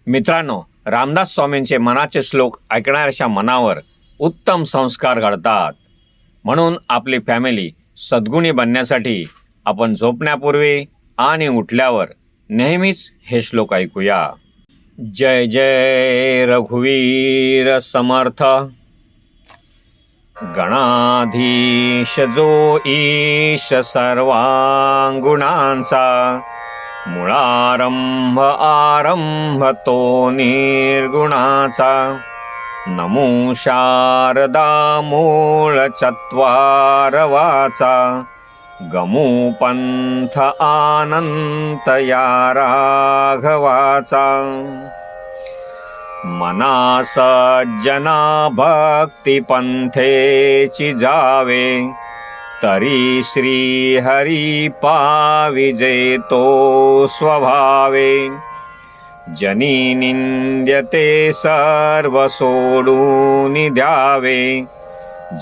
मित्रांनो, रामदास स्वामींचे मनाचे श्लोक ऐकणाऱ्याच्या मनावर उत्तम संस्कार घडतात. म्हणून आपली फॅमिली सद्गुणी बनण्यासाठी आपण झोपण्यापूर्वी आणि उठल्यावर नेहमीच हे श्लोक ऐकूया. जय जय रघुवीर समर्थ. गणाधीश जो ईश सर्वांगुणांचा, मुळारंभ आरंभ तो निर्गुणाचा. नमो शारदा मूळ चत्वारवाचा, गमो पंथ आनंत या राघवाचा. मना सज्जना भक्ती पंथेची जावे, तरी श्री हरी पाविजे तो स्वभावे. जनी निंद्यते सर्व सोडून द्यावे,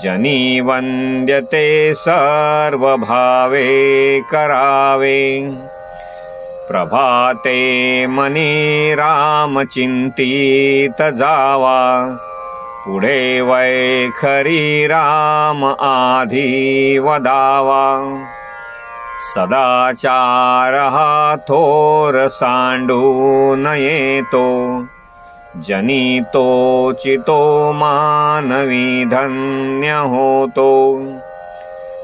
जनी वंद्यते सर्व भावे करावे. प्रभाते मनी राम चिंतित जावा, पुढे वैखरी राम आधी वदावा. सदाचार हा थोर सांडून येतो, जनी तोचितो मानवी धन्य होतो.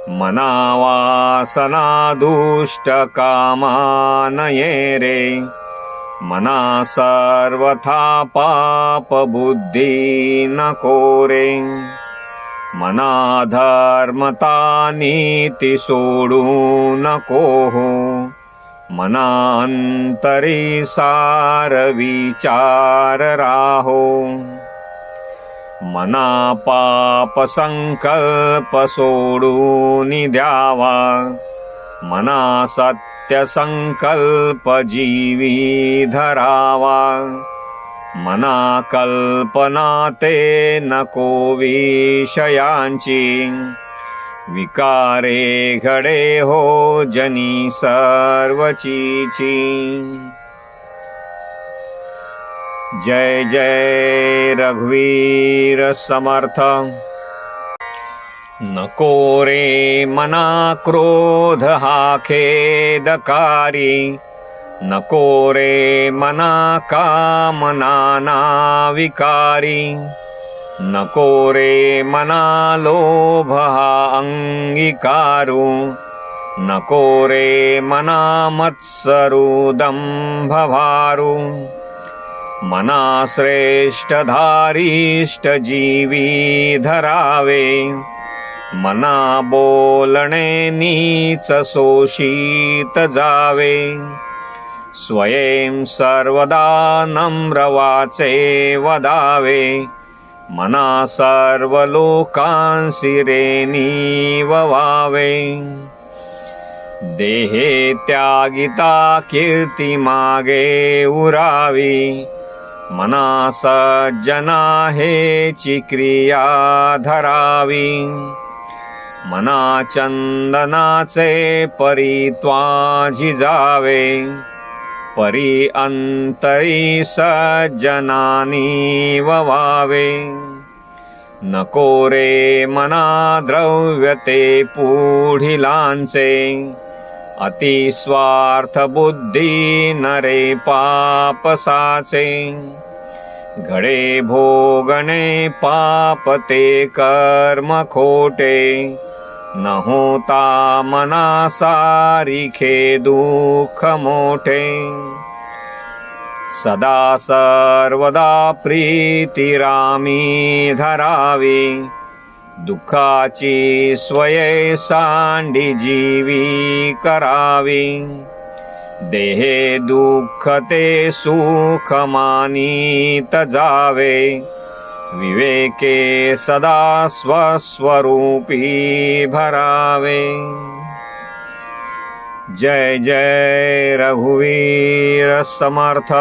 मना वासना दुष्ट कामा नये रे, मना सर्वथा पाप बुद्धी नको रे. मना धर्मता नीती सोडू नको हो, मना अंतरी सार विचार राहो. मना पाप संकल्प सोडून द्यावा, मना सत्य संकल्प जीवी धरावा. मना कल्पना ते नको विषयांची, विकारे घडे हो जनी सर्वचीची. जय जय रघुवीर समर्थ. नको रे मना क्रोध हा खेदकारी, नको रे मना कामना विकारी. नको रे मना लोभ हा अंगीकारू, नको रे मना मत्सरू दंभ भारू. मना श्रेष्ठ धारिष्ट जीवी धरावे, मना बोलणे नीच शोषित जावे. स्वयं सर्वदा नम्र वाचे वदावे, मना सर्व लोकांसी रे नीववावे. देहे त्यागिता कीर्ती मागे उरावी, मना सज्जना हेची क्रिया धरावी. मना चंदनाचे परी त्वाजी जावे, परी अंतरी सज्जनानी ववावे. नको रे मना द्रव्य ते पुढिलांचे, अति स्वार्थ बुद्धी नरे पापसाचे. घडे भोगणे पाप ते कर्म खोटे, न होता मना सारिखे दुःख मोठे. सदा सर्वदा प्रीती रामी धरावी, दुःखाची स्वये सांडी जीवी करावी. देहे दुःख ते सुख मानीत जावे, विवेके सदा स्वस्वरूपी भरावे. जय जय रघुवीर समर्थ.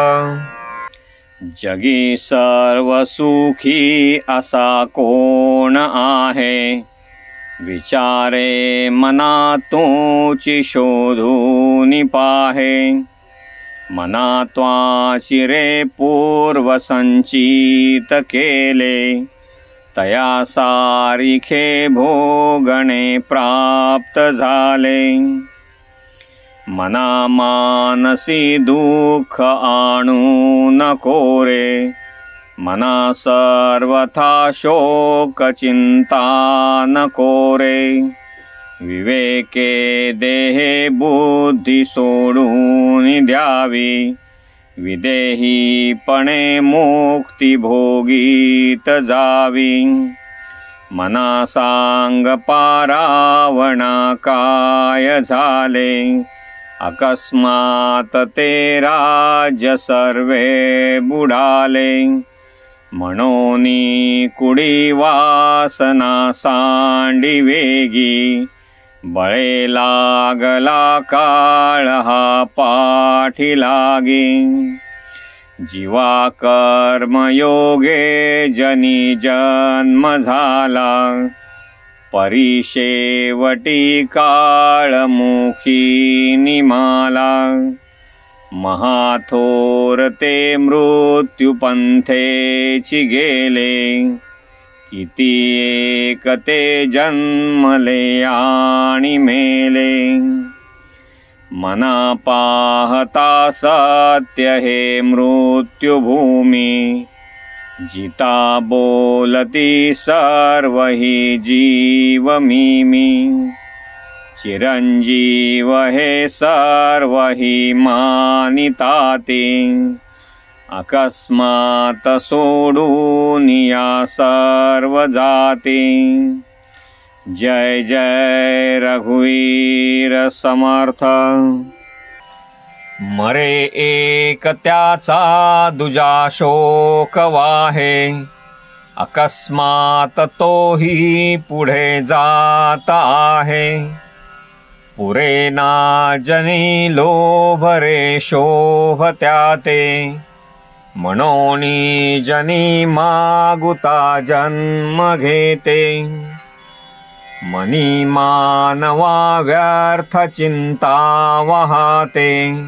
जगी सर्व सुखी असा कोण आहे, विचारे मना तोची शोधून पाहे. मना त्वा शिरे पूर्वसंचित केले, तया सारिखे भोगणे प्राप्त झाले. मना मानसी दुःख आणू नको रे, मना सर्वथा शोक चिंता नको रे. विवेके देहे बुद्धी सोडून द्यावी, विदेहीपणे मुक्ती भोगीत जावी. मना सांग पारावणा काय झाले, अकस्मात ते राज्य सर्वे बुडाले. म्हणोनी कुडी वासना सांडी वेगी, बळे लागला काळ हा पाठी लागी. जीवा कर्मयोगे जनी जन्म झाला, परिशेवटी काळमुखी निमाला. महाथोर ते मृत्युपंथेची गेले, किती एक ते जन्मले आणि मेले. मना पाहता सत्य हे मृत्युभूमी, जिता बोलती सर्व ही जीव मी. चिरंजीव हे सर्व ही मानिताते, अकस्मात सोडून या सर्व जाती. जय जय रघुवीर समर्थ. मरे एक त्याचा दुजा शोक वाहे, अकस्मात तोही पुढे जात आहे. पुरे ना जनी लोभ रे शोभ त्याते, म्हणोनी जनी मागुता जन्म घेते. मनी मानवा व्यर्थ चिंता वाहते,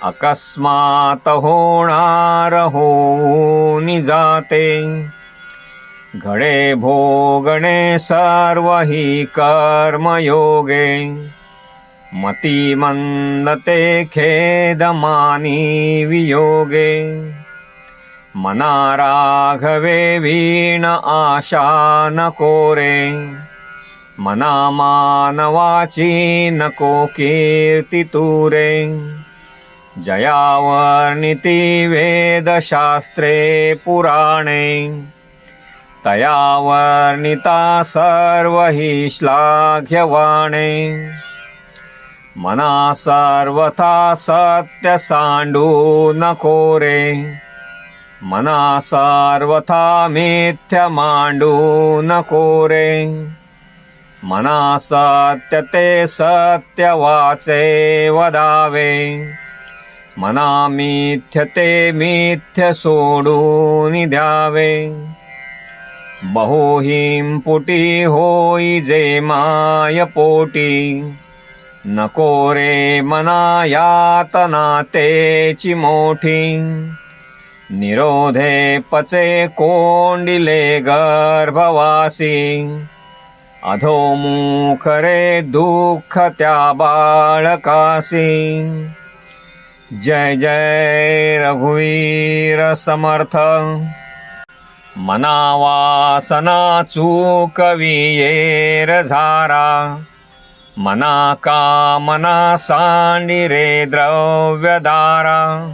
अकस्मात होणार होऊन जाते. घडे भोगणे सर्व ही कर्मयोगे, मती मंद ते खेद मानी वियोगे. मना राघवे वीण आशा नको रे, मना मानवाची नको कीर्ती तुरे. जयावर्णिती वेदशास्त्रे पुराणे, तयावर्णिता सर्व ही श्लाघ्यवाणे. मना सर्वथा सत्य सांडू नको रे, मना सर्वथा मिथ्य मांडू नको रे. मना सत्य ते सत्य वाचे वदावे, मना मिथ्य ते मिथ्य सोडून द्यावे. बहुहिं पुटी होई जे माय पोटी, नको रे मना यातना तेची मोठी. निरोधे पचे कोंडिले गर्भवासी, अधोमुख रे दुःख त्या बाळकासी. जय जय रघुवीर समर्थ. मना वासना चूकवियेर झारा, मना कामना सांडी रे द्रव्यदारा.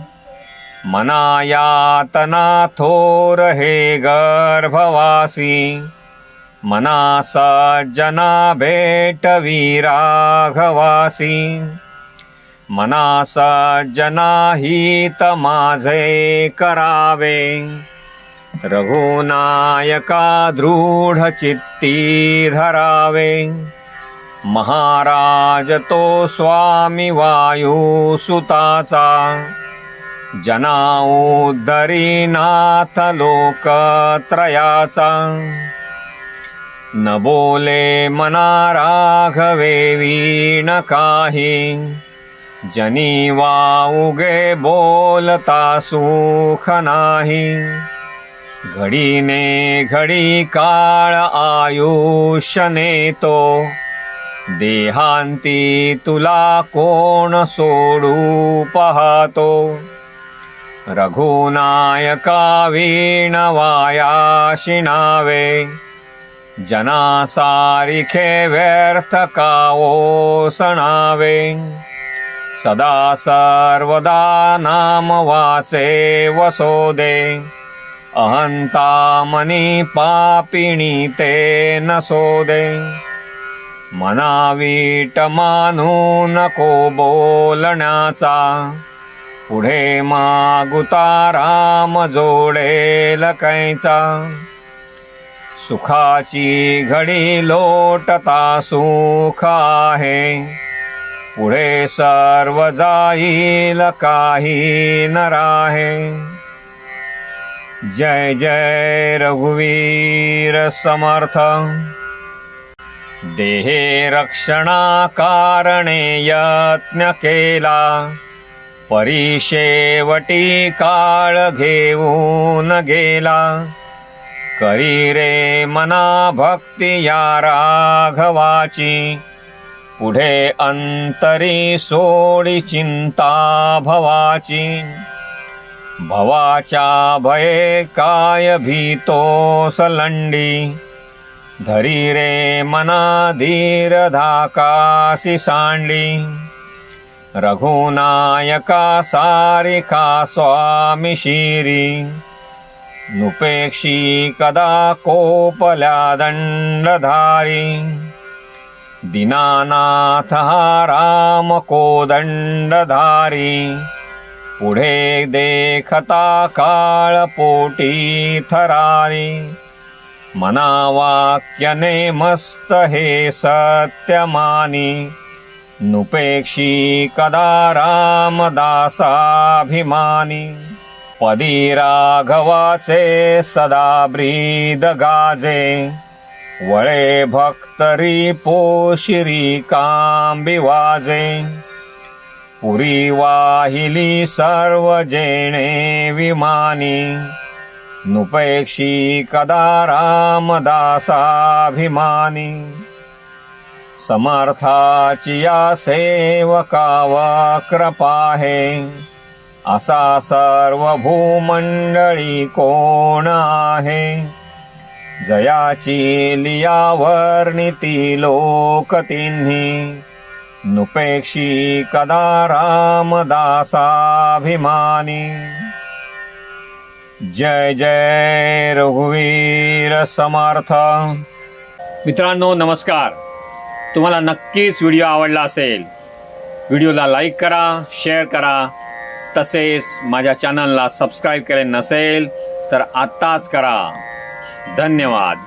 मना यातना थोर हे गर्भवासी, मना सज्जना भेटवी राघवासी. मना सज्जना हित माझे करावे, रघुनायका दृढ चित्ती धरावे. महाराज तो स्वामी वायुसुताचा, जना उद्धरी नाथ लोकत्रयाचा. न बोले मना राघवे वीण काही, जनी वाउगे बोलता सुख नाही, घडीने घडी काळ आयुष्य नेतो, देहांती तुला कोण सोडू पाहतो. रघुनायका वीण वायाशी नावे, जना सारिखे व्यर्थ का ओसणावे. सदा सर्वदा नाम वाचे वसोदे, अहंता मनी पापिणी ते नसोदे. मनावीट मानू नको बोलण्याचा, पुढे मागुता राम जोडेल कैचा. सुखाची घडी लोटता सुख आहे, पुढे सर्व जाईल काही न राहे. जय जय रघुवीर समर्थ. देहे रक्षणा कारणे यत्न केला, परिशेवटी काळ घेऊन गेला. करी रे मना भक्ती या राघवाची, पुढे अंतरी सोडी चिंता भवाची. भवाच्या भये काय भीतोस लंडी, धरी रे मना धीर धाकासी सांडी. रघुनायका सारिखा स्वामी शिरी, नुपेक्षी कदा कोपल्या दंडधारी. दीनानाथ हा राम कोदंडधारी, पुढे देखता काळ पोटी थरारी. मना वाक्यने मस्त हे सत्य मानी, नुपेक्षी कदा रामदासाभिमानी. पदी राघवाचे सदा ब्रीद गाजे, वळे भक्तरी पोशिरी कांबी वाजे. पुरी वाहिली सर्व जेणे विमानी, नुपेक्षी कदा रामदासाभिमानी. समर्थाची या सेवकाव कृपा आहे, असा सर्व भूमंडळी कोण आहे. जयाची लिया वर्णिती लोक तिन्ही, नुपेक्षी कदा रामदासाभिमानी. जय जय रघुवीर समर्थ. मित्रांनो नमस्कार. तुम्हाला नक्कीच व्हिडिओ आवडला असेल. व्हिडिओला लाईक करा, शेअर करा. तसेच माझ्या चॅनलला सबस्क्राईब केले नसेल तर आत्ताच करा. धन्यवाद.